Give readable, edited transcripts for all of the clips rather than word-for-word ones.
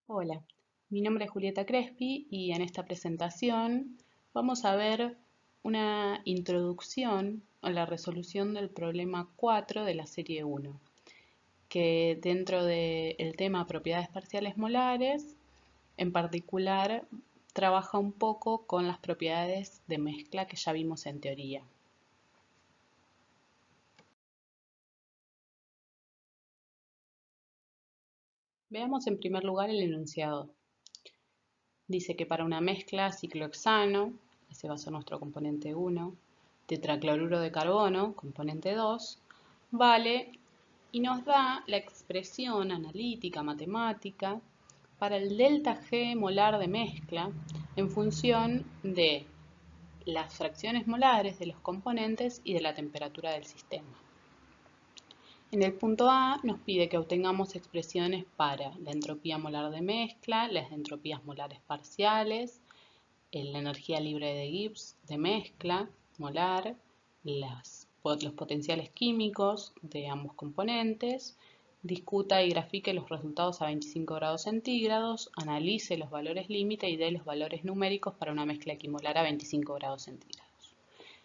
Hola, mi nombre es Julieta Crespi y en esta presentación vamos a ver una introducción a la resolución del problema 4 de la serie 1, que dentro del tema propiedades parciales molares, en particular, trabaja un poco con las propiedades de mezcla que ya vimos en teoría. Veamos en primer lugar el enunciado. Dice que para una mezcla ciclohexano, ese va a ser nuestro componente 1, tetracloruro de carbono, componente 2, vale y nos da la expresión analítica matemática para el delta G molar de mezcla en función de las fracciones molares de los componentes y de la temperatura del sistema. En el punto A nos pide que obtengamos expresiones para la entropía molar de mezcla, las entropías molares parciales, la energía libre de Gibbs de mezcla molar, los potenciales químicos de ambos componentes, discuta y grafique los resultados a 25 grados centígrados, analice los valores límite y dé los valores numéricos para una mezcla equimolar a 25 grados centígrados.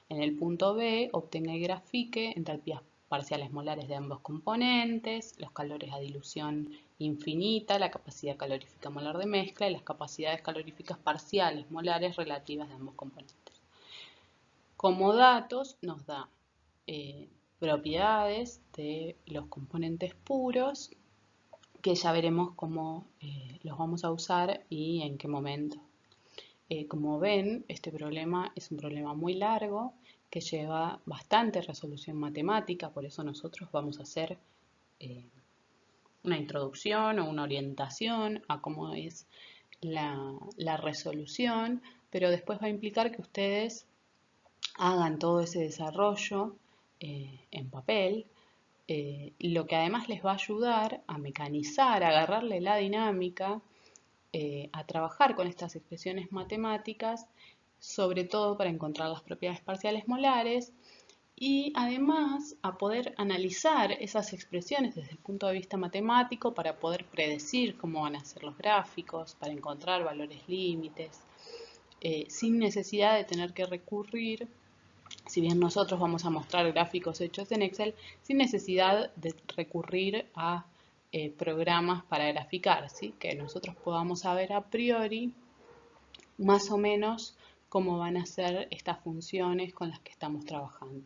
En el punto B, obtenga y grafique entalpías parciales molares de ambos componentes, los calores a dilución infinita, la capacidad calorífica molar de mezcla y las capacidades caloríficas parciales molares relativas de ambos componentes. Como datos nos da propiedades de los componentes puros, que ya veremos cómo los vamos a usar y en qué momento. Como ven, este problema es un problema muy largo que lleva bastante resolución matemática, por eso nosotros vamos a hacer eh, una introducción o una orientación a cómo es la resolución, pero después va a implicar que ustedes hagan todo ese desarrollo en papel, lo que además les va a ayudar a mecanizar, a agarrarle la dinámica, a trabajar con estas expresiones matemáticas, sobre todo para encontrar las propiedades parciales molares y además a poder analizar esas expresiones desde el punto de vista matemático para poder predecir cómo van a ser los gráficos, para encontrar valores límites, sin necesidad de tener que recurrir, si bien nosotros vamos a mostrar gráficos hechos en Excel, sin necesidad de recurrir a programas para graficar, ¿sí? Que nosotros podamos saber a priori más o menos cómo van a ser estas funciones con las que estamos trabajando.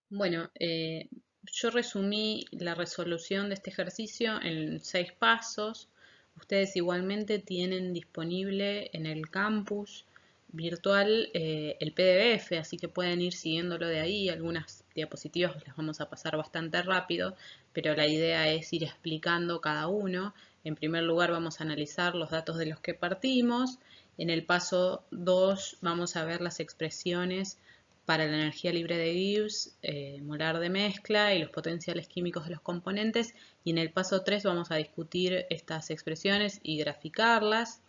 Bueno, yo resumí la resolución de este ejercicio en 6 pasos. Ustedes igualmente tienen disponible en el campus virtual el PDF, así que pueden ir siguiéndolo de ahí. Algunas diapositivas las vamos a pasar bastante rápido, pero la idea es ir explicando cada uno. En primer lugar vamos a analizar los datos de los que partimos. En el paso 2 vamos a ver las expresiones para la energía libre de Gibbs, molar de mezcla y los potenciales químicos de los componentes. Y en el paso 3 vamos a discutir estas expresiones y graficarlas.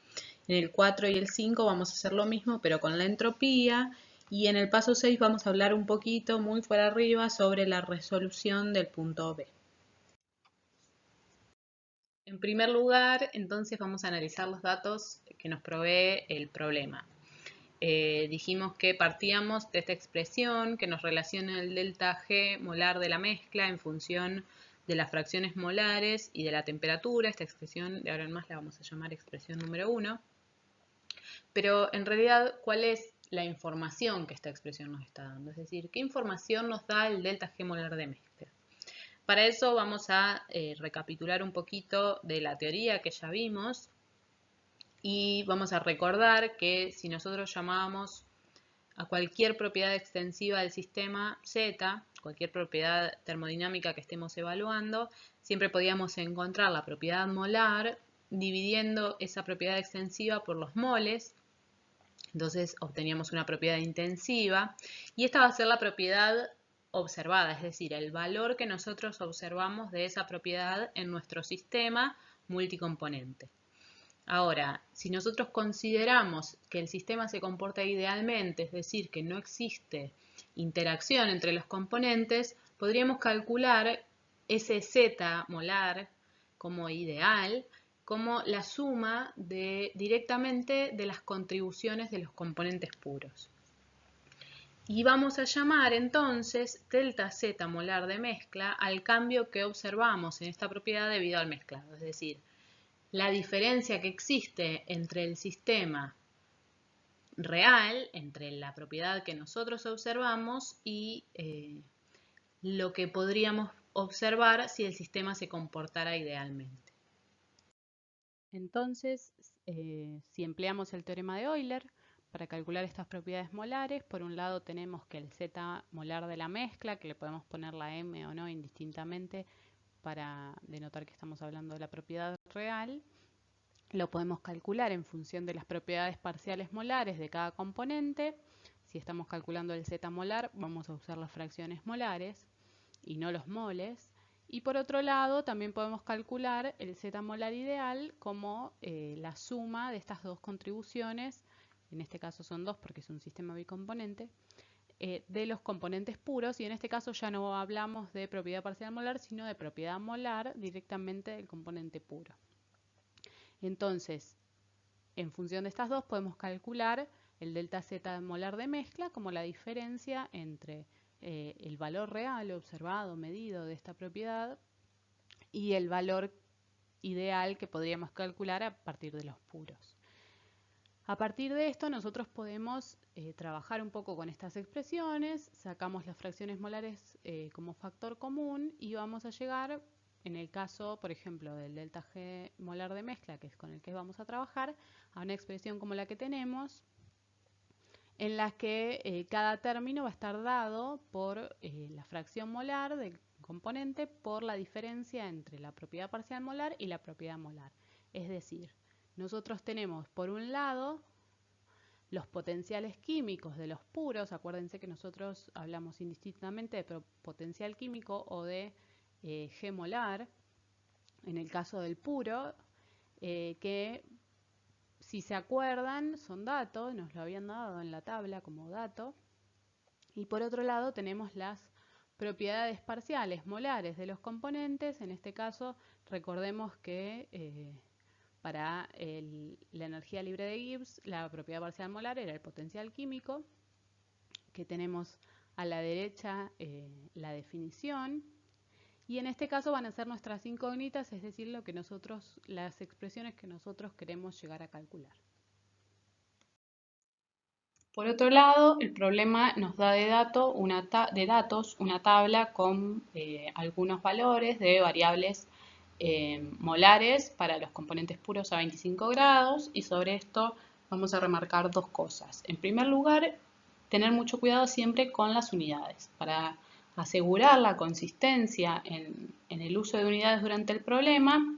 En el 4 y el 5 vamos a hacer lo mismo, pero con la entropía. Y en el paso 6 vamos a hablar un poquito, muy por arriba, sobre la resolución del punto B. En primer lugar, entonces vamos a analizar los datos que nos provee el problema. Dijimos que partíamos de esta expresión que nos relaciona el delta G molar de la mezcla en función de las fracciones molares y de la temperatura. Esta expresión de ahora en más la vamos a llamar expresión número 1. Pero en realidad, ¿cuál es la información que esta expresión nos está dando? Es decir, ¿qué información nos da el delta G molar de mezcla? Para eso vamos a recapitular un poquito de la teoría que ya vimos y vamos a recordar que si nosotros llamábamos a cualquier propiedad extensiva del sistema Z, cualquier propiedad termodinámica que estemos evaluando, siempre podíamos encontrar la propiedad molar dividiendo esa propiedad extensiva por los moles. Entonces obteníamos una propiedad intensiva y esta va a ser la propiedad observada, es decir, el valor que nosotros observamos de esa propiedad en nuestro sistema multicomponente. Ahora, si nosotros consideramos que el sistema se comporta idealmente, es decir, que no existe interacción entre los componentes, podríamos calcular ese Z molar como ideal, como la suma directamente de las contribuciones de los componentes puros. Y vamos a llamar entonces delta Z molar de mezcla al cambio que observamos en esta propiedad debido al mezclado, es decir, la diferencia que existe entre el sistema real, entre la propiedad que nosotros observamos y lo que podríamos observar si el sistema se comportara idealmente. Entonces, si empleamos el teorema de Euler para calcular estas propiedades molares, por un lado tenemos que el Z molar de la mezcla, que le podemos poner la M o no indistintamente para denotar que estamos hablando de la propiedad real, lo podemos calcular en función de las propiedades parciales molares de cada componente. Si estamos calculando el Z molar, vamos a usar las fracciones molares y no los moles. Y por otro lado, también podemos calcular el Z molar ideal como la suma de estas dos contribuciones, en este caso son dos porque es un sistema bicomponente, de los componentes puros, y en este caso ya no hablamos de propiedad parcial molar, sino de propiedad molar directamente del componente puro. Entonces, en función de estas dos podemos calcular el delta Z molar de mezcla como la diferencia entre el valor real observado, medido de esta propiedad y el valor ideal que podríamos calcular a partir de los puros. A partir de esto nosotros podemos trabajar un poco con estas expresiones, sacamos las fracciones molares como factor común y vamos a llegar, en el caso, por ejemplo, del delta G molar de mezcla, que es con el que vamos a trabajar, a una expresión como la que tenemos, en la que cada término va a estar dado por la fracción molar del componente por la diferencia entre la propiedad parcial molar y la propiedad molar. Es decir, nosotros tenemos por un lado los potenciales químicos de los puros. Acuérdense que nosotros hablamos indistintamente de potencial químico o de G molar, en el caso del puro, que si se acuerdan son datos, nos lo habían dado en la tabla como dato. Y por otro lado tenemos las propiedades parciales molares de los componentes. En este caso recordemos que para la energía libre de Gibbs la propiedad parcial molar era el potencial químico, que tenemos a la derecha la definición. Y en este caso van a ser nuestras incógnitas, es decir, las expresiones que nosotros queremos llegar a calcular. Por otro lado, el problema nos da de datos una tabla con algunos valores de variables molares para los componentes puros a 25 grados, y sobre esto vamos a remarcar dos cosas. En primer lugar, tener mucho cuidado siempre con las unidades para asegurar la consistencia en el uso de unidades durante el problema,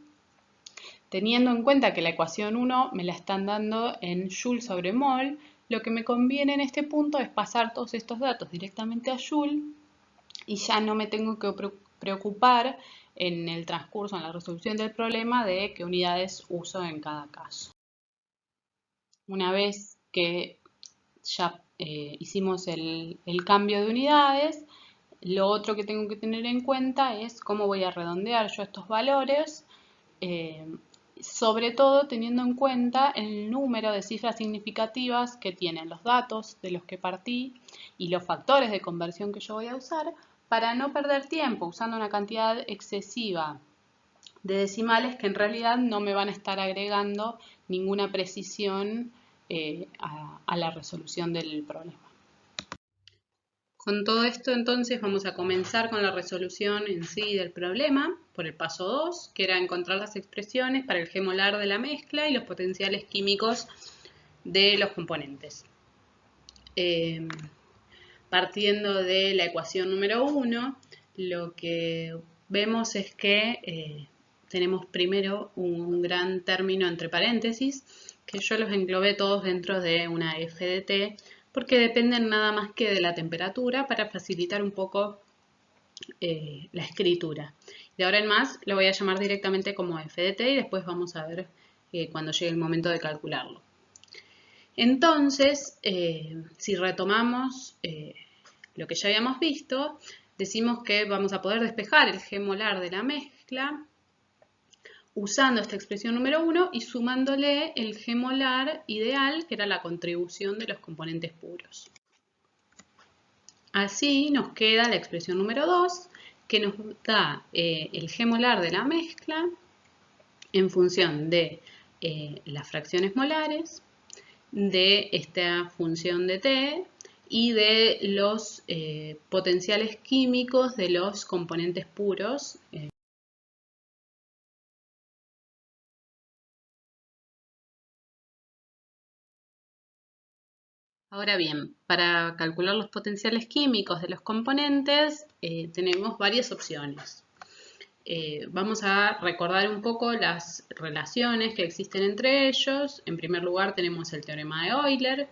teniendo en cuenta que la ecuación 1 me la están dando en Joule sobre mol. Lo que me conviene en este punto es pasar todos estos datos directamente a Joule y ya no me tengo que preocupar en el transcurso, en la resolución del problema, de qué unidades uso en cada caso. Una vez que ya hicimos el cambio de unidades, lo otro que tengo que tener en cuenta es cómo voy a redondear yo estos valores, sobre todo teniendo en cuenta el número de cifras significativas que tienen los datos de los que partí y los factores de conversión que yo voy a usar, para no perder tiempo usando una cantidad excesiva de decimales que en realidad no me van a estar agregando ninguna precisión a la resolución del problema. Con todo esto, entonces, vamos a comenzar con la resolución en sí del problema por el paso 2, que era encontrar las expresiones para el G molar de la mezcla y los potenciales químicos de los componentes. Partiendo de la ecuación número 1, lo que vemos es que tenemos primero un gran término entre paréntesis, que yo los englobé todos dentro de una f de t, porque dependen nada más que de la temperatura para facilitar un poco la escritura. De ahora en más lo voy a llamar directamente como f de t y después vamos a ver cuando llegue el momento de calcularlo. Entonces, si retomamos lo que ya habíamos visto, decimos que vamos a poder despejar el G molar de la mezcla usando esta expresión número 1 y sumándole el G molar ideal, que era la contribución de los componentes puros. Así nos queda la expresión número 2, que nos da el G molar de la mezcla en función de las fracciones molares, de esta función de T y de los potenciales químicos de los componentes puros. Ahora bien, para calcular los potenciales químicos de los componentes tenemos varias opciones. Vamos a recordar un poco las relaciones que existen entre ellos. En primer lugar tenemos el teorema de Euler,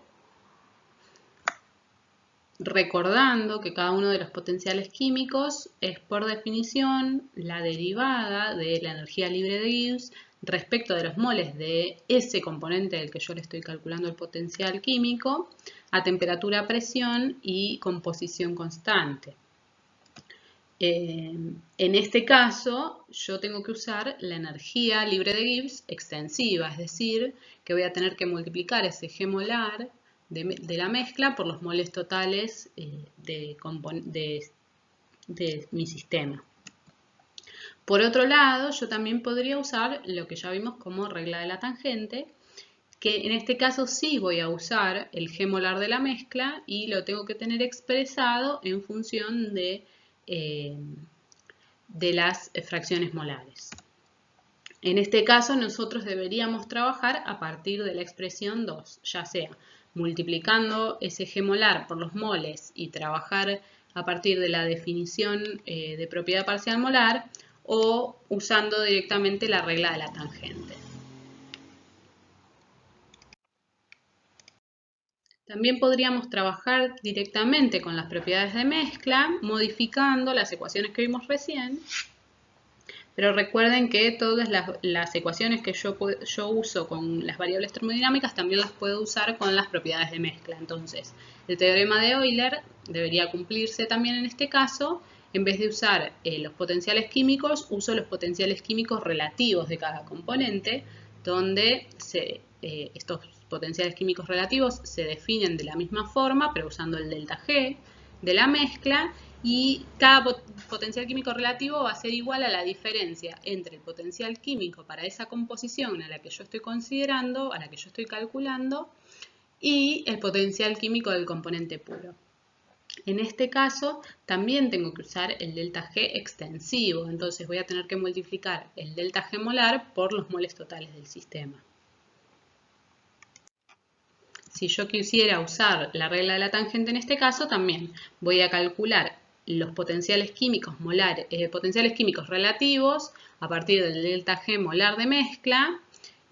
recordando que cada uno de los potenciales químicos es por definición la derivada de la energía libre de Gibbs respecto de los moles de ese componente del que yo le estoy calculando el potencial químico a temperatura, presión y composición constante. En este caso, yo tengo que usar la energía libre de Gibbs extensiva, es decir, que voy a tener que multiplicar ese G molar de la mezcla por los moles totales de mi sistema. Por otro lado, yo también podría usar lo que ya vimos como regla de la tangente, que en este caso sí voy a usar el G molar de la mezcla y lo tengo que tener expresado en función de las fracciones molares. En este caso nosotros deberíamos trabajar a partir de la expresión 2, ya sea multiplicando ese G molar por los moles y trabajar a partir de la definición de propiedad parcial molar o usando directamente la regla de la tangente. También podríamos trabajar directamente con las propiedades de mezcla, modificando las ecuaciones que vimos recién, pero recuerden que todas las ecuaciones que yo uso con las variables termodinámicas también las puedo usar con las propiedades de mezcla. Entonces, el teorema de Euler debería cumplirse también en este caso. En vez de usar los potenciales químicos, uso los potenciales químicos relativos de cada componente, donde estos potenciales químicos relativos se definen de la misma forma, pero usando el delta G de la mezcla, y cada potencial químico relativo va a ser igual a la diferencia entre el potencial químico para esa composición a la que yo estoy considerando, a la que yo estoy calculando, y el potencial químico del componente puro. En este caso también tengo que usar el delta G extensivo, entonces voy a tener que multiplicar el delta G molar por los moles totales del sistema. Si yo quisiera usar la regla de la tangente en este caso, también voy a calcular los potenciales químicos potenciales químicos relativos a partir del delta G molar de mezcla,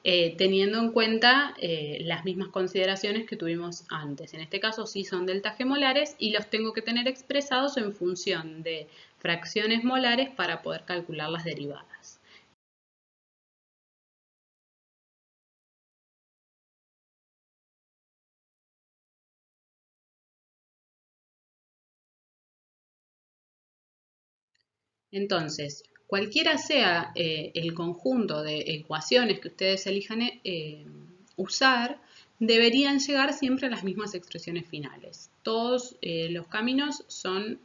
teniendo en cuenta las mismas consideraciones que tuvimos antes. En este caso sí son delta G molares y los tengo que tener expresados en función de fracciones molares para poder calcular las derivadas. Entonces, cualquiera sea el conjunto de ecuaciones que ustedes elijan usar, deberían llegar siempre a las mismas expresiones finales. Todos los caminos son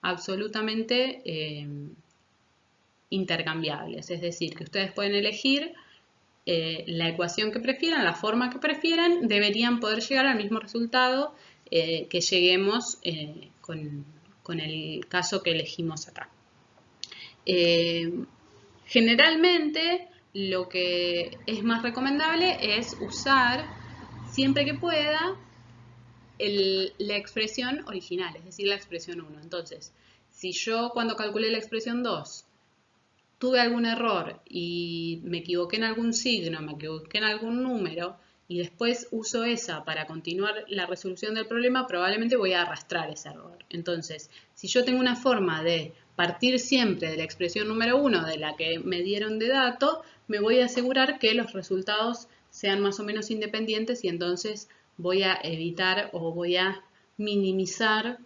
absolutamente intercambiables, es decir, que ustedes pueden elegir la ecuación que prefieran, la forma que prefieran, deberían poder llegar al mismo resultado que lleguemos con el caso que elegimos acá. Generalmente lo que es más recomendable es usar, siempre que pueda, la expresión original, es decir, la expresión 1. Entonces, si yo cuando calculé la expresión 2 tuve algún error y me equivoqué en algún signo, me equivoqué en algún número, y después uso esa para continuar la resolución del problema, probablemente voy a arrastrar ese error. Entonces, si yo tengo una forma de partir siempre de la expresión número 1 de la que me dieron de dato, me voy a asegurar que los resultados sean más o menos independientes y entonces voy a evitar o voy a minimizar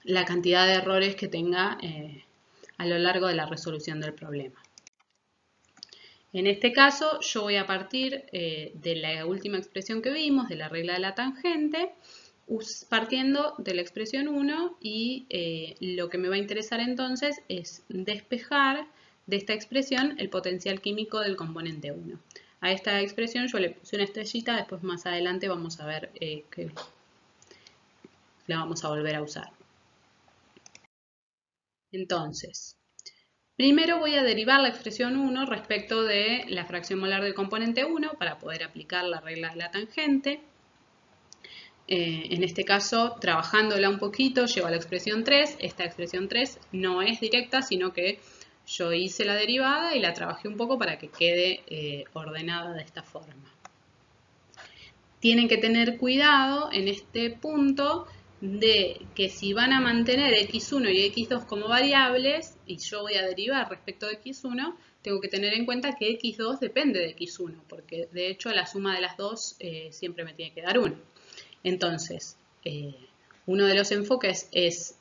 la cantidad de errores que tenga a lo largo de la resolución del problema. En este caso, yo voy a partir de la última expresión que vimos, de la regla de la tangente, partiendo de la expresión 1 y lo que me va a interesar entonces es despejar de esta expresión el potencial químico del componente 1. A esta expresión yo le puse una estrellita, después más adelante vamos a ver que la vamos a volver a usar. Entonces, primero voy a derivar la expresión 1 respecto de la fracción molar del componente 1 para poder aplicar la regla de la tangente. En este caso, trabajándola un poquito, llego a la expresión 3. Esta expresión 3 no es directa, sino que yo hice la derivada y la trabajé un poco para que quede ordenada de esta forma. Tienen que tener cuidado en este punto de que si van a mantener x1 y x2 como variables, y yo voy a derivar respecto de x1, tengo que tener en cuenta que x2 depende de x1, porque de hecho la suma de las dos siempre me tiene que dar 1. Entonces, uno de los enfoques es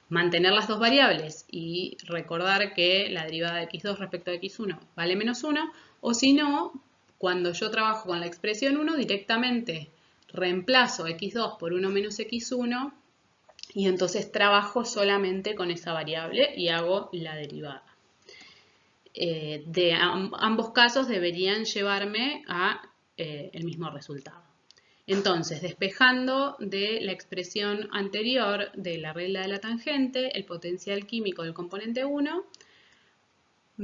mantener las dos variables y recordar que la derivada de x2 respecto de x1 vale menos 1, o si no, cuando yo trabajo con la expresión 1, directamente reemplazo x2 por 1 menos x1 y entonces trabajo solamente con esa variable y hago la derivada. Ambos casos deberían llevarme a el mismo resultado. Entonces, despejando de la expresión anterior de la regla de la tangente, el potencial químico del componente 1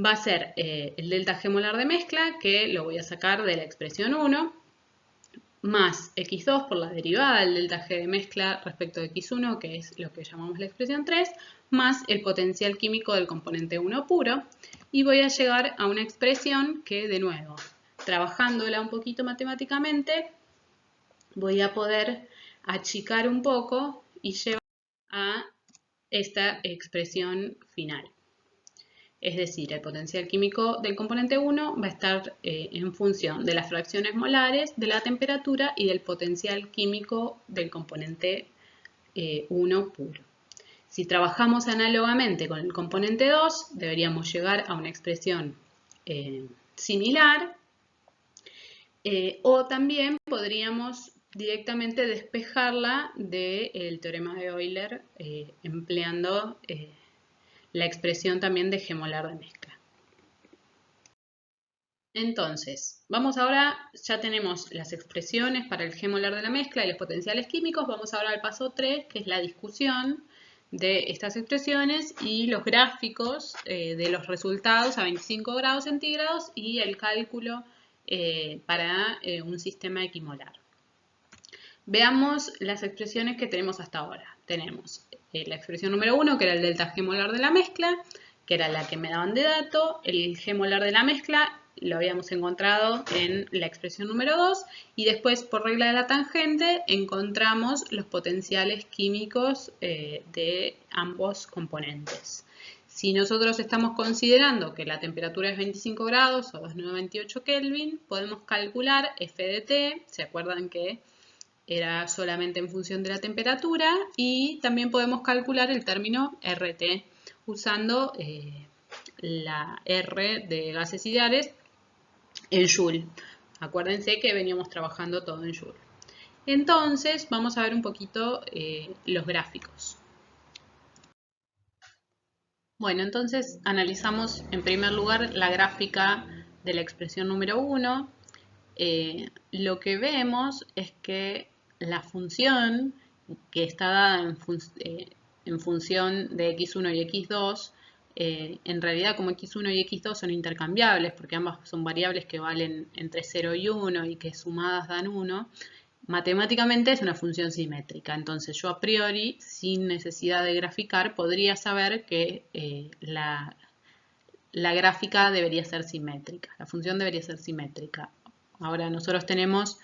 va a ser el delta G molar de mezcla, que lo voy a sacar de la expresión 1, más x2 por la derivada del delta G de mezcla respecto de x1, que es lo que llamamos la expresión 3, más el potencial químico del componente 1 puro, y voy a llegar a una expresión que, de nuevo, trabajándola un poquito matemáticamente, voy a poder achicar un poco y llevar a esta expresión final. Es decir, el potencial químico del componente 1 va a estar en función de las fracciones molares, de la temperatura y del potencial químico del componente 1 puro. Si trabajamos análogamente con el componente 2, deberíamos llegar a una expresión similar, o también podríamos directamente despejarla del teorema de Euler empleando la expresión también de G molar de mezcla. Entonces, vamos ahora, ya tenemos las expresiones para el G molar de la mezcla y los potenciales químicos. Vamos ahora al paso 3, que es la discusión de estas expresiones y los gráficos de los resultados a 25 grados centígrados y el cálculo para un sistema equimolar. Veamos las expresiones que tenemos hasta ahora. Tenemos la expresión número 1, que era el delta G molar de la mezcla, que era la que me daban de dato. El G molar de la mezcla lo habíamos encontrado en la expresión número 2 y después, por regla de la tangente, encontramos los potenciales químicos de ambos componentes. Si nosotros estamos considerando que la temperatura es 25 grados o 2928 Kelvin, podemos calcular F de T. ¿Se acuerdan que era solamente en función de la temperatura? Y también podemos calcular el término RT usando la R de gases ideales en Joule. Acuérdense que veníamos trabajando todo en Joule. Entonces vamos a ver un poquito los gráficos. Bueno, entonces analizamos en primer lugar la gráfica de la expresión número 1. Lo que vemos es que la función que está dada en función de x1 y x2, en realidad como x1 y x2 son intercambiables porque ambas son variables que valen entre 0 y 1 y que sumadas dan 1, matemáticamente es una función simétrica. Entonces yo a priori, sin necesidad de graficar, podría saber que la gráfica debería ser simétrica, la función debería ser simétrica. Ahora nosotros tenemos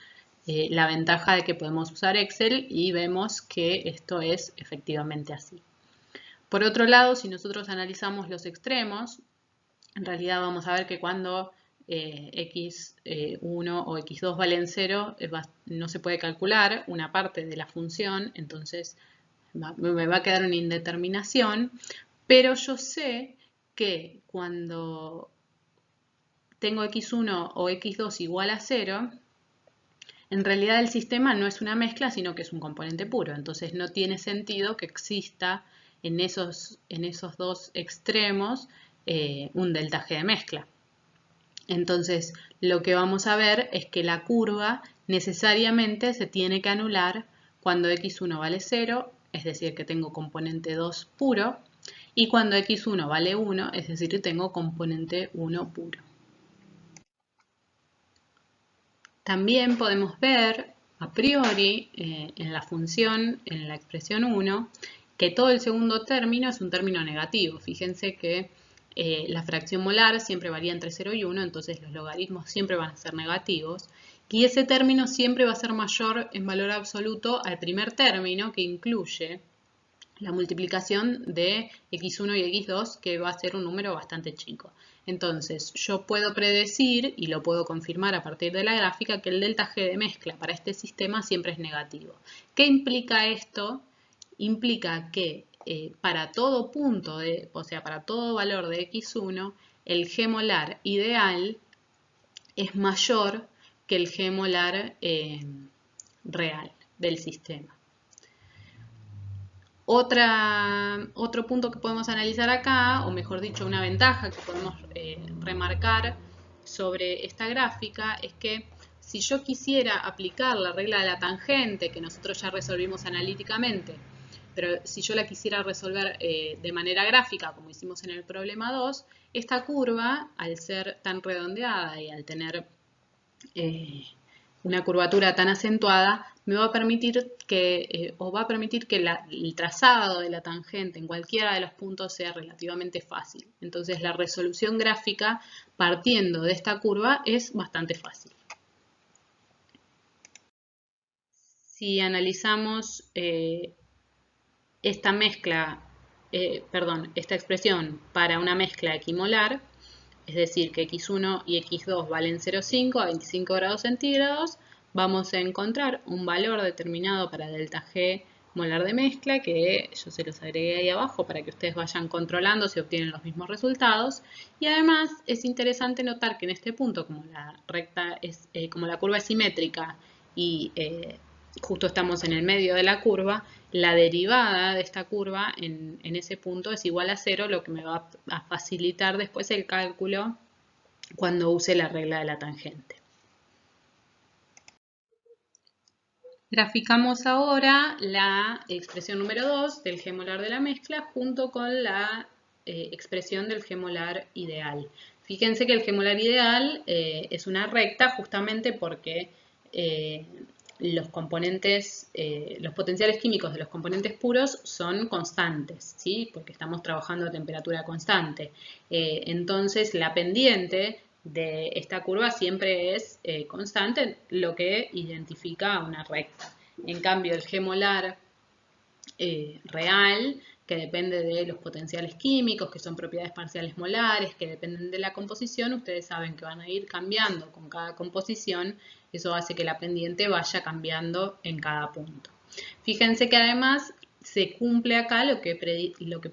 la ventaja de que podemos usar Excel y vemos que esto es efectivamente así. Por otro lado, si nosotros analizamos los extremos, en realidad vamos a ver que cuando x1 o x2 valen 0, no se puede calcular una parte de la función, entonces me va a quedar una indeterminación, pero yo sé que cuando tengo x1 o x2 igual a 0, en realidad el sistema no es una mezcla, sino que es un componente puro. Entonces no tiene sentido que exista en esos dos extremos un delta G de mezcla. Entonces lo que vamos a ver es que la curva necesariamente se tiene que anular cuando x1 vale 0, es decir, que tengo componente 2 puro, y cuando x1 vale 1, es decir, que tengo componente 1 puro. También podemos ver a priori en la función, en la expresión 1, que todo el segundo término es un término negativo. Fíjense que la fracción molar siempre varía entre 0 y 1, entonces los logaritmos siempre van a ser negativos. Y ese término siempre va a ser mayor en valor absoluto al primer término, que incluye la multiplicación de x1 y x2, que va a ser un número bastante chico. Entonces, yo puedo predecir, y lo puedo confirmar a partir de la gráfica, que el delta G de mezcla para este sistema siempre es negativo. ¿Qué implica esto? Implica que para todo punto, o sea, para todo valor de x1, el G molar ideal es mayor que el G molar real del sistema. Otro punto que podemos analizar acá, o mejor dicho, una ventaja que podemos remarcar sobre esta gráfica, es que si yo quisiera aplicar la regla de la tangente, que nosotros ya resolvimos analíticamente, pero si yo la quisiera resolver de manera gráfica, como hicimos en el problema 2, esta curva, al ser tan redondeada y al tener una curvatura tan acentuada, me va a permitir que, el trazado de la tangente en cualquiera de los puntos sea relativamente fácil. Entonces la resolución gráfica partiendo de esta curva es bastante fácil. Si analizamos esta expresión para una mezcla equimolar, es decir, que x1 y x2 valen 0,5 a 25 grados centígrados, vamos a encontrar un valor determinado para delta G molar de mezcla, que yo se los agregué ahí abajo para que ustedes vayan controlando si obtienen los mismos resultados. Y además es interesante notar que en este punto, como la curva es simétrica y justo estamos en el medio de la curva, la derivada de esta curva en ese punto es igual a 0, lo que me va a facilitar después el cálculo cuando use la regla de la tangente. Graficamos ahora la expresión número 2 del G molar de la mezcla junto con la expresión del G molar ideal. Fíjense que el G molar ideal es una recta justamente porque los potenciales químicos de los componentes puros son constantes, ¿sí? Porque estamos trabajando a temperatura constante. Entonces la pendiente de esta curva siempre es constante, lo que identifica una recta. En cambio, el G molar real, que depende de los potenciales químicos, que son propiedades parciales molares, que dependen de la composición, ustedes saben que van a ir cambiando con cada composición. Eso hace que la pendiente vaya cambiando en cada punto. Fíjense que además se cumple acá lo que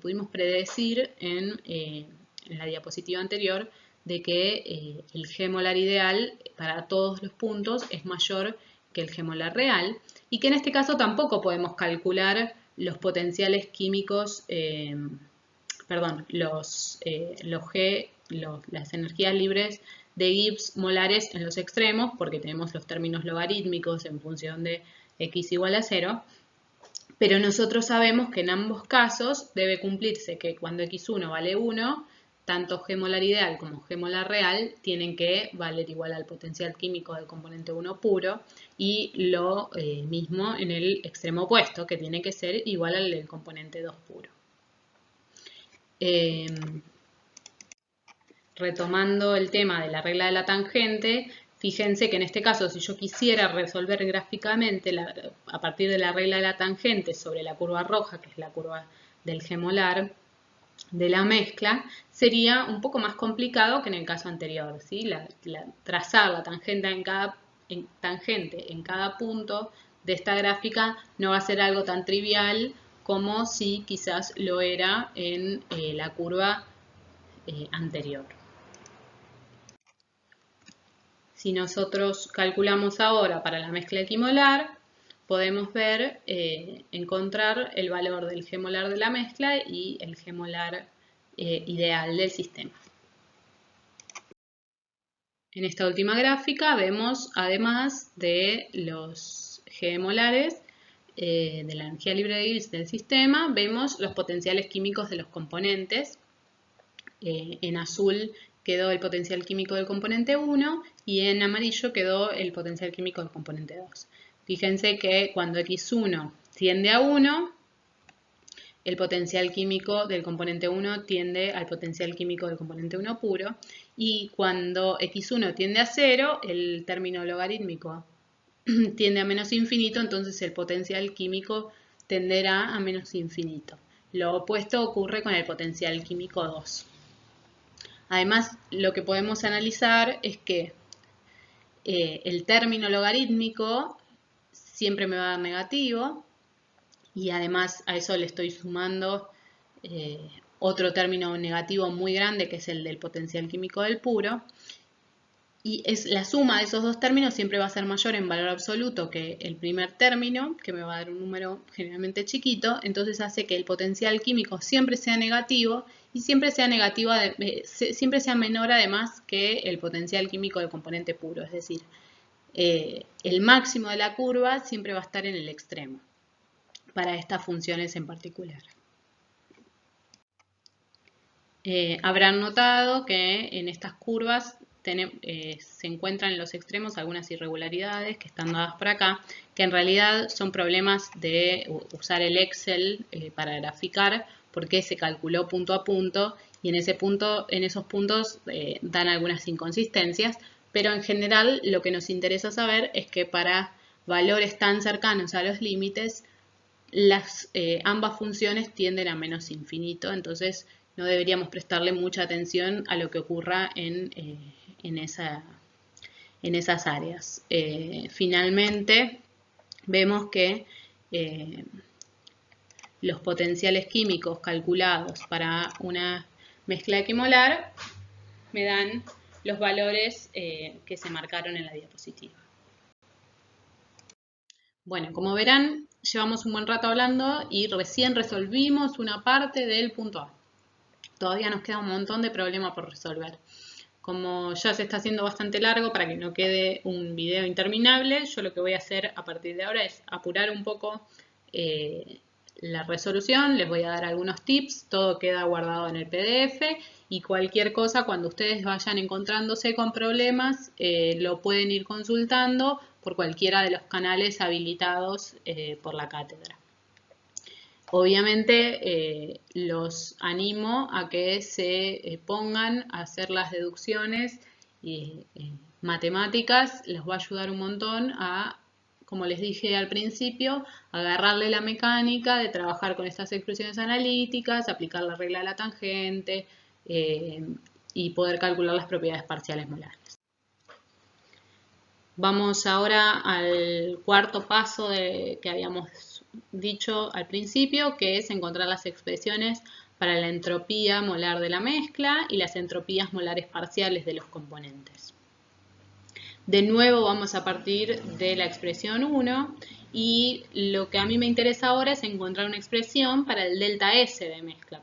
pudimos predecir en la diapositiva anterior, de que el G molar ideal para todos los puntos es mayor que el G molar real, y que en este caso tampoco podemos calcular los potenciales químicos, las energías libres de Gibbs molares en los extremos, porque tenemos los términos logarítmicos en función de x igual a 0, pero nosotros sabemos que en ambos casos debe cumplirse que cuando x1 vale 1, tanto G molar ideal como G molar real tienen que valer igual al potencial químico del componente 1 puro, y lo mismo en el extremo opuesto, que tiene que ser igual al del componente 2 puro. Retomando el tema de la regla de la tangente, fíjense que en este caso, si yo quisiera resolver gráficamente a partir de la regla de la tangente sobre la curva roja, que es la curva del G molar de la mezcla, sería un poco más complicado que en el caso anterior, ¿sí? Trazar la tangente en cada punto de esta gráfica no va a ser algo tan trivial, como si quizás lo era en la curva anterior. Si nosotros calculamos ahora para la mezcla equimolar, podemos ver, encontrar el valor del G molar de la mezcla y el G molar ideal del sistema. En esta última gráfica vemos, además de los G molares de la energía libre de Gibbs del sistema, vemos los potenciales químicos de los componentes. En azul quedó el potencial químico del componente 1 y en amarillo quedó el potencial químico del componente 2. Fíjense que cuando X1 tiende a 1, el potencial químico del componente 1 tiende al potencial químico del componente 1 puro, y cuando X1 tiende a 0, el término logarítmico tiende a menos infinito, entonces el potencial químico tenderá a menos infinito. Lo opuesto ocurre con el potencial químico 2. Además, lo que podemos analizar es que el término logarítmico siempre me va a dar negativo, y además a eso le estoy sumando otro término negativo muy grande, que es el del potencial químico del puro, y la suma de esos dos términos siempre va a ser mayor en valor absoluto que el primer término, que me va a dar un número generalmente chiquito. Entonces hace que el potencial químico siempre sea negativo, y siempre sea siempre sea menor además que el potencial químico del componente puro. Es decir, el máximo de la curva siempre va a estar en el extremo para estas funciones en particular. Habrán notado que en estas curvas se encuentran en los extremos algunas irregularidades que están dadas por acá, que en realidad son problemas de usar el Excel para graficar, porque se calculó punto a punto y en esos puntos dan algunas inconsistencias, pero en general lo que nos interesa saber es que para valores tan cercanos a los límites, ambas funciones tienden a menos infinito, entonces no deberíamos prestarle mucha atención a lo que ocurra en esas áreas. Finalmente, vemos que los potenciales químicos calculados para una mezcla equimolar me dan los valores que se marcaron en la diapositiva. Bueno, como verán, llevamos un buen rato hablando y recién resolvimos una parte del punto A. Todavía nos queda un montón de problemas por resolver. Como ya se está haciendo bastante largo, para que no quede un video interminable, yo lo que voy a hacer a partir de ahora es apurar un poco la resolución. Les voy a dar algunos tips, todo queda guardado en el PDF, y cualquier cosa, cuando ustedes vayan encontrándose con problemas, lo pueden ir consultando por cualquiera de los canales habilitados por la cátedra. Obviamente los animo a que se pongan a hacer las deducciones matemáticas. Les va a ayudar un montón a, como les dije al principio, agarrarle la mecánica de trabajar con estas expresiones analíticas, aplicar la regla de la tangente y poder calcular las propiedades parciales molares. Vamos ahora al cuarto paso que habíamos dicho al principio, que es encontrar las expresiones para la entropía molar de la mezcla y las entropías molares parciales de los componentes. De nuevo vamos a partir de la expresión 1, y lo que a mí me interesa ahora es encontrar una expresión para el delta S de mezcla,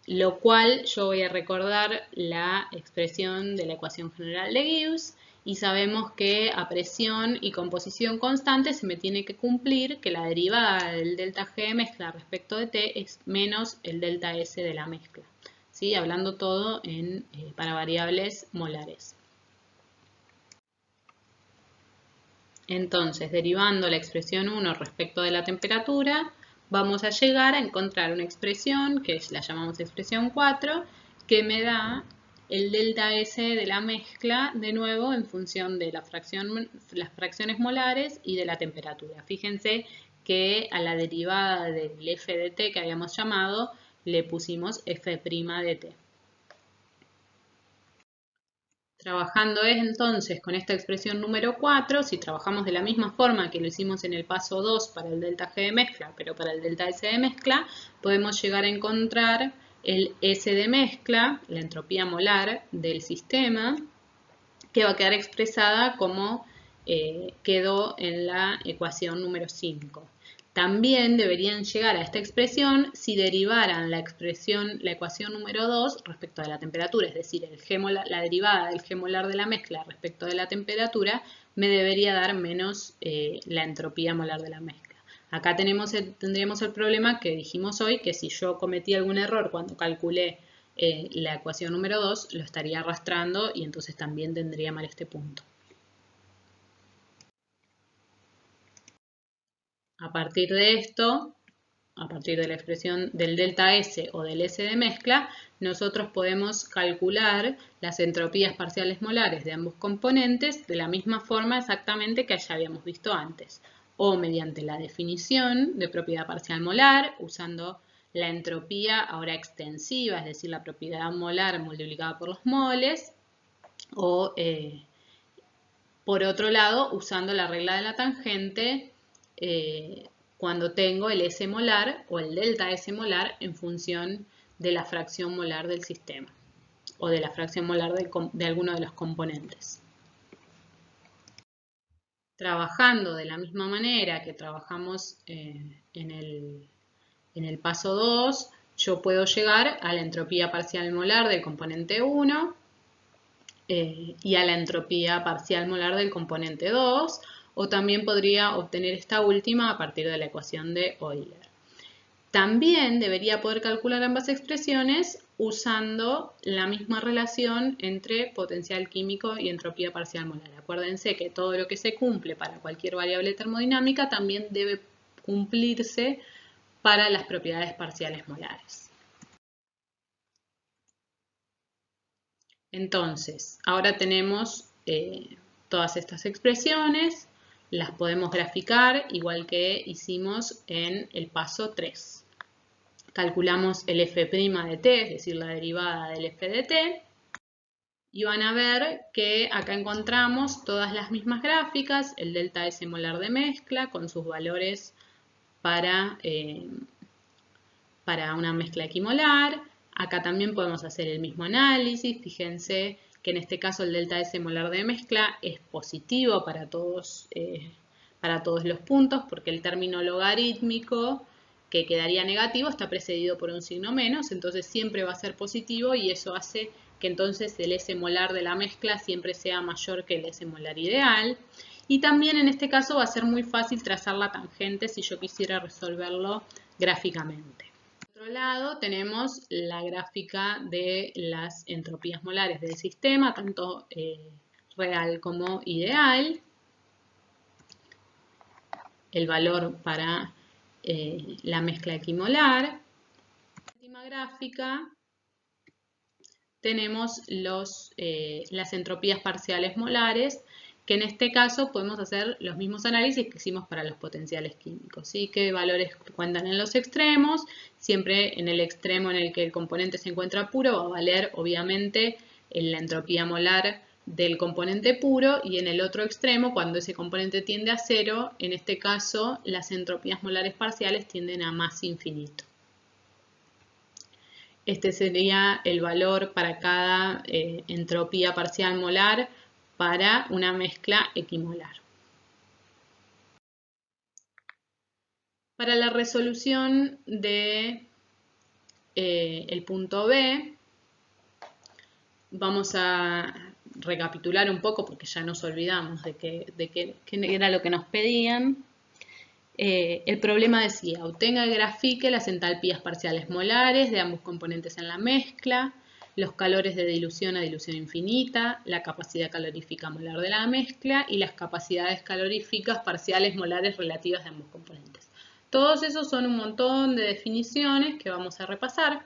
lo cual yo voy a recordar la expresión de la ecuación general de Gibbs, y sabemos que a presión y composición constante se me tiene que cumplir que la derivada del delta G de mezcla respecto de T es menos el delta S de la mezcla, ¿sí? Hablando todo para variables molares. Entonces, derivando la expresión 1 respecto de la temperatura, vamos a llegar a encontrar una expresión, que la llamamos expresión 4, que me da el delta S de la mezcla, de nuevo, en función de las fracciones molares y de la temperatura. Fíjense que a la derivada del f de t que habíamos llamado, le pusimos f' de t. Trabajando entonces con esta expresión número 4, si trabajamos de la misma forma que lo hicimos en el paso 2 para el delta G de mezcla, pero para el delta S de mezcla, podemos llegar a encontrar el S de mezcla, la entropía molar del sistema, que va a quedar expresada como quedó en la ecuación número 5. También deberían llegar a esta expresión si derivaran la ecuación número 2 respecto de la temperatura, es decir, la derivada del G molar de la mezcla respecto de la temperatura me debería dar menos la entropía molar de la mezcla. Acá tendríamos el problema que dijimos hoy, que si yo cometí algún error cuando calculé la ecuación número 2, lo estaría arrastrando y entonces también tendría mal este punto. A partir de esto, a partir de la expresión del delta S o del S de mezcla, nosotros podemos calcular las entropías parciales molares de ambos componentes de la misma forma exactamente que ya habíamos visto antes, o mediante la definición de propiedad parcial molar, usando la entropía ahora extensiva, es decir, la propiedad molar multiplicada por los moles, o por otro lado, usando la regla de la tangente, cuando tengo el S molar o el delta S molar en función de la fracción molar del sistema o de la fracción molar de alguno de los componentes. Trabajando de la misma manera que trabajamos en el paso 2, yo puedo llegar a la entropía parcial molar del componente 1 y a la entropía parcial molar del componente 2, o también podría obtener esta última a partir de la ecuación de Euler. También debería poder calcular ambas expresiones usando la misma relación entre potencial químico y entropía parcial molar. Acuérdense que todo lo que se cumple para cualquier variable termodinámica también debe cumplirse para las propiedades parciales molares. Entonces, ahora tenemos todas estas expresiones, las podemos graficar igual que hicimos en el paso 3. Calculamos el f' de t, es decir, la derivada del f de t, y van a ver que acá encontramos todas las mismas gráficas, el delta S molar de mezcla con sus valores para una mezcla equimolar. Acá también podemos hacer el mismo análisis. Fíjense que en este caso el delta S molar de mezcla es positivo para todos los puntos porque el término logarítmico que quedaría negativo está precedido por un signo menos, entonces siempre va a ser positivo y eso hace que entonces el S molar de la mezcla siempre sea mayor que el S molar ideal. Y también en este caso va a ser muy fácil trazar la tangente si yo quisiera resolverlo gráficamente. Por otro lado tenemos la gráfica de las entropías molares del sistema, tanto real como ideal. El valor para la mezcla equimolar. En la última gráfica tenemos las entropías parciales molares, que en este caso podemos hacer los mismos análisis que hicimos para los potenciales químicos, ¿sí? ¿Qué valores cuentan en los extremos? Siempre en el extremo en el que el componente se encuentra puro va a valer obviamente la entropía molar del componente puro, y en el otro extremo, cuando ese componente tiende a cero, en este caso las entropías molares parciales tienden a más infinito. Este sería el valor para cada entropía parcial molar para una mezcla equimolar. Para la resolución de el punto B, vamos a recapitular un poco porque ya nos olvidamos de qué era lo que nos pedían. El problema decía, obtenga y grafique las entalpías parciales molares de ambos componentes en la mezcla, los calores de dilución a dilución infinita, la capacidad calorífica molar de la mezcla y las capacidades caloríficas parciales molares relativas de ambos componentes. Todos esos son un montón de definiciones que vamos a repasar.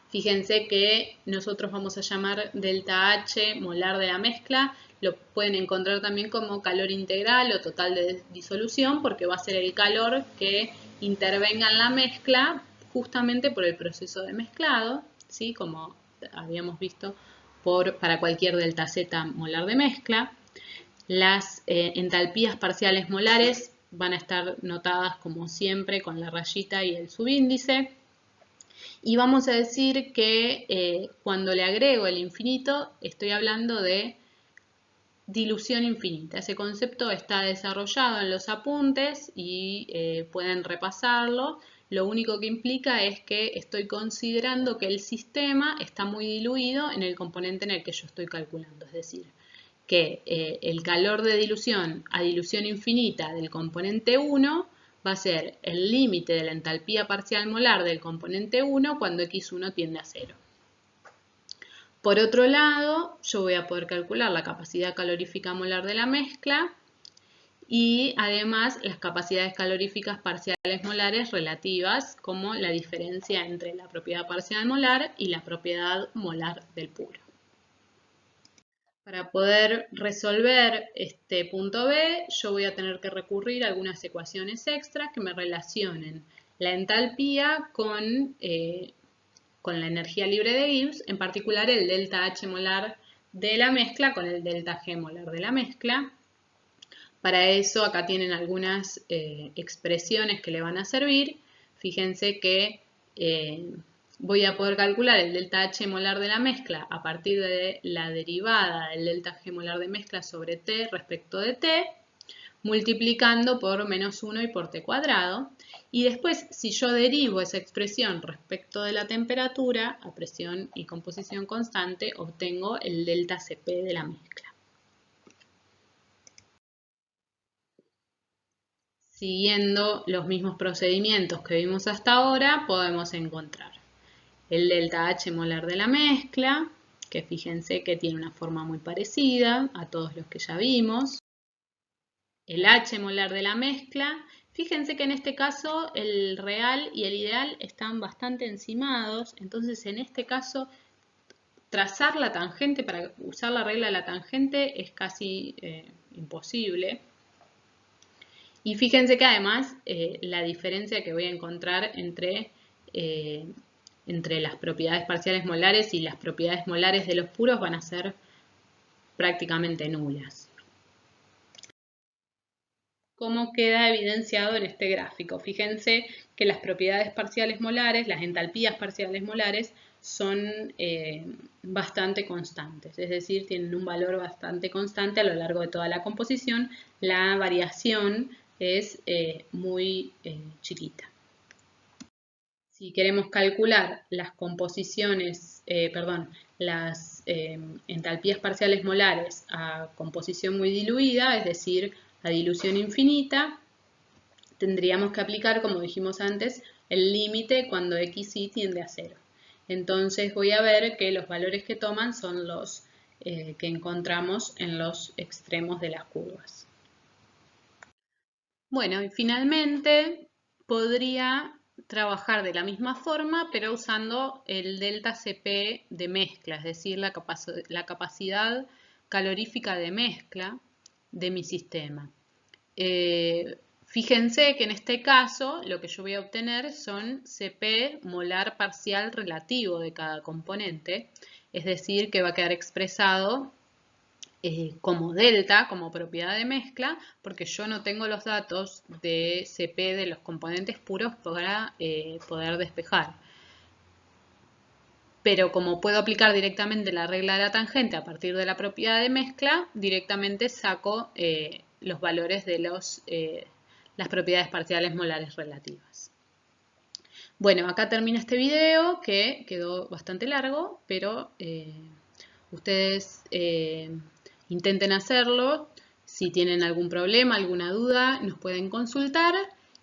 Fíjense que nosotros vamos a llamar delta H molar de la mezcla, lo pueden encontrar también como calor integral o total de disolución, porque va a ser el calor que intervenga en la mezcla justamente por el proceso de mezclado, ¿sí? Como habíamos visto para cualquier delta Z molar de mezcla. Las entalpías parciales molares van a estar notadas como siempre con la rayita y el subíndice. Y vamos a decir que cuando le agrego el infinito estoy hablando de dilución infinita. Ese concepto está desarrollado en los apuntes y pueden repasarlo. Lo único que implica es que estoy considerando que el sistema está muy diluido en el componente en el que yo estoy calculando. Es decir, que el calor de dilución a dilución infinita del componente 1 va a ser el límite de la entalpía parcial molar del componente 1 cuando x1 tiende a 0. Por otro lado, yo voy a poder calcular la capacidad calorífica molar de la mezcla y además las capacidades caloríficas parciales molares relativas, como la diferencia entre la propiedad parcial molar y la propiedad molar del puro. Para poder resolver este punto B, yo voy a tener que recurrir a algunas ecuaciones extras que me relacionen la entalpía con la energía libre de Gibbs, en particular el delta H molar de la mezcla con el delta G molar de la mezcla. Para eso acá tienen algunas expresiones que le van a servir. Fíjense que voy a poder calcular el delta H molar de la mezcla a partir de la derivada del delta G molar de mezcla sobre T respecto de T, multiplicando por menos 1 y por T cuadrado. Y después, si yo derivo esa expresión respecto de la temperatura a presión y composición constante, obtengo el delta Cp de la mezcla. Siguiendo los mismos procedimientos que vimos hasta ahora, podemos encontrar el delta H molar de la mezcla, que fíjense que tiene una forma muy parecida a todos los que ya vimos. El H molar de la mezcla, fíjense que en este caso el real y el ideal están bastante encimados, entonces en este caso trazar la tangente, para usar la regla de la tangente es casi imposible. Y fíjense que además la diferencia que voy a encontrar entre las propiedades parciales molares y las propiedades molares de los puros van a ser prácticamente nulas. ¿Cómo queda evidenciado en este gráfico? Fíjense que las propiedades parciales molares, las entalpías parciales molares, son bastante constantes, es decir, tienen un valor bastante constante a lo largo de toda la composición. La variación es muy chiquita. Si queremos calcular las composiciones, las entalpías parciales molares a composición muy diluida, es decir, a dilución infinita, tendríamos que aplicar, como dijimos antes, el límite cuando xy tiende a 0. Entonces voy a ver que los valores que toman son los que encontramos en los extremos de las curvas. Bueno, y finalmente podría trabajar de la misma forma, pero usando el delta Cp de mezcla, es decir, la capacidad calorífica de mezcla de mi sistema. Fíjense que en este caso lo que yo voy a obtener son Cp molar parcial relativo de cada componente, es decir, que va a quedar expresado como delta, como propiedad de mezcla, porque yo no tengo los datos de Cp de los componentes puros para poder despejar. Pero como puedo aplicar directamente la regla de la tangente a partir de la propiedad de mezcla, directamente saco los valores de las propiedades parciales molares relativas. Bueno, acá termina este video que quedó bastante largo, pero ustedes intenten hacerlo. Si tienen algún problema, alguna duda, nos pueden consultar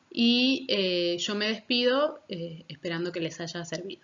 y yo me despido esperando que les haya servido.